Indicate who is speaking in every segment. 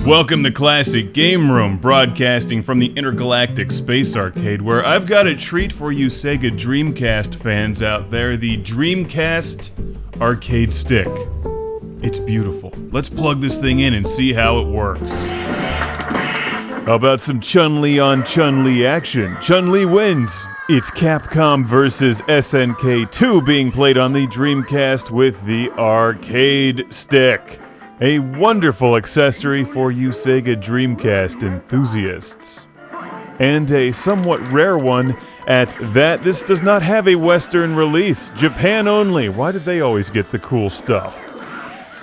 Speaker 1: Welcome to Classic Game Room, broadcasting from the Intergalactic Space Arcade, where I've got a treat for you Sega Dreamcast fans out there, the Dreamcast Arcade Stick. It's beautiful. Let's plug this thing in and see how it works. How about some Chun-Li on Chun-Li action? Chun-Li wins! It's Capcom vs. SNK 2 being played on the Dreamcast with the Arcade Stick. A wonderful accessory for you Sega Dreamcast enthusiasts. And a somewhat rare one at that. This does not have a Western release. Japan only. Why did they always get the cool stuff?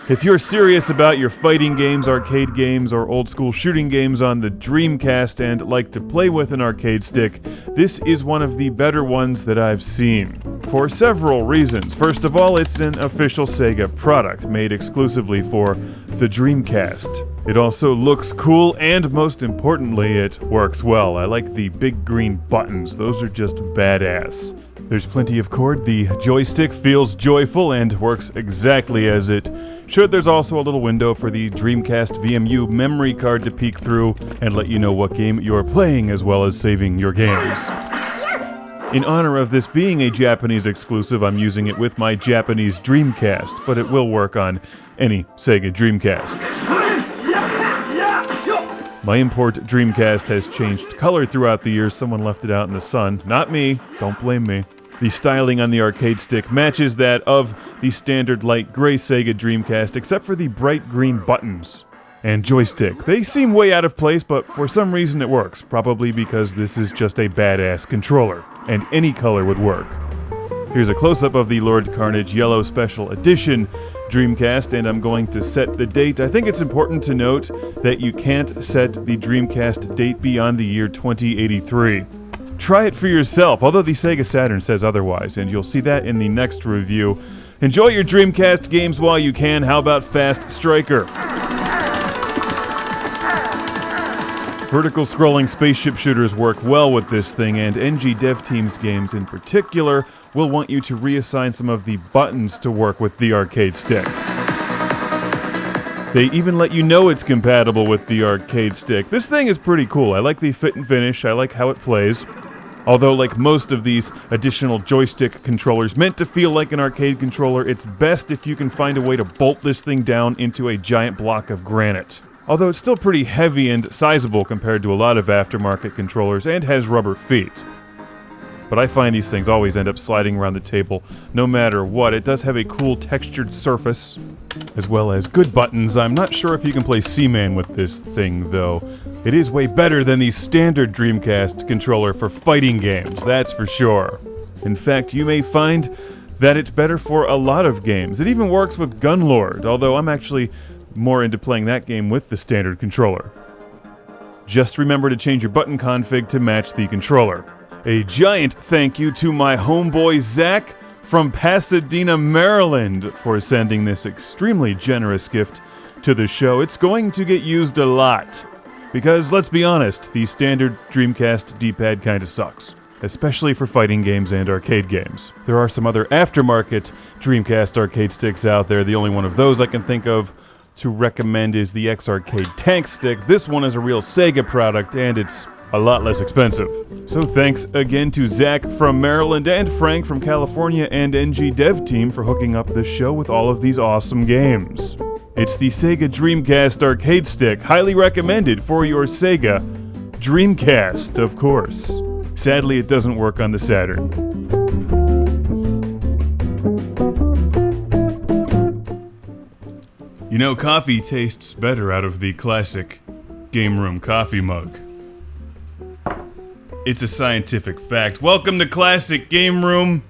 Speaker 1: If you're serious about your fighting games, arcade games, or old-school shooting games on the Dreamcast and like to play with an arcade stick, this is one of the better ones that I've seen. For several reasons. First of all, it's an official Sega product, made exclusively for the Dreamcast. It also looks cool, and most importantly, it works well. I like the big green buttons. Those are just badass. There's plenty of cord, the joystick feels joyful and works exactly as it should. There's also a little window for the Dreamcast VMU memory card to peek through and let you know what game you're playing, as well as saving your games. In honor of this being a Japanese exclusive, I'm using it with my Japanese Dreamcast, but it will work on any Sega Dreamcast. My import Dreamcast has changed color throughout the years. Someone left it out in the sun. Not me. Don't blame me. The styling on the arcade stick matches that of the standard light gray Sega Dreamcast, except for the bright green buttons and joystick. They seem way out of place, but for some reason it works. Probably because this is just a badass controller, and any color would work. Here's a close-up of the Lord Carnage Yellow Special Edition Dreamcast, and I'm going to set the date. I think it's important to note that you can't set the Dreamcast date beyond the year 2083. Try it for yourself, although the Sega Saturn says otherwise, and you'll see that in the next review. Enjoy your Dreamcast games while you can. How about Fast Striker? Vertical scrolling spaceship shooters work well with this thing, and NG Dev Team's games in particular will want you to reassign some of the buttons to work with the arcade stick. They even let you know it's compatible with the arcade stick. This thing is pretty cool. I like the fit and finish. I like how it plays. Although, like most of these additional joystick controllers meant to feel like an arcade controller, it's best if you can find a way to bolt this thing down into a giant block of granite. Although it's still pretty heavy and sizable compared to a lot of aftermarket controllers, and has rubber feet. But I find these things always end up sliding around the table, no matter what. It does have a cool textured surface, as well as good buttons. I'm not sure if you can play Seaman with this thing, though. It is way better than the standard Dreamcast controller for fighting games, that's for sure. In fact, you may find that it's better for a lot of games. It even works with Gunlord, although I'm actually more into playing that game with the standard controller. Just remember to change your button config to match the controller. A giant thank you to my homeboy Zach from Pasadena, Maryland, for sending this extremely generous gift to the show. It's going to get used a lot, because let's be honest, the standard Dreamcast D-pad kinda sucks, especially for fighting games and arcade games. There are some other aftermarket Dreamcast arcade sticks out there. The only one of those I can think of to recommend is the X-Arcade Tank Stick. This one is a real Sega product, and it's a lot less expensive. So thanks again to Zach from Maryland and Frank from California and NG Dev Team for hooking up this show with all of these awesome games. It's the Sega Dreamcast Arcade Stick, highly recommended for your Sega Dreamcast, of course. Sadly, it doesn't work on the Saturn. You know, coffee tastes better out of the classic Game Room coffee mug. It's a scientific fact. Welcome to Classic Game Room.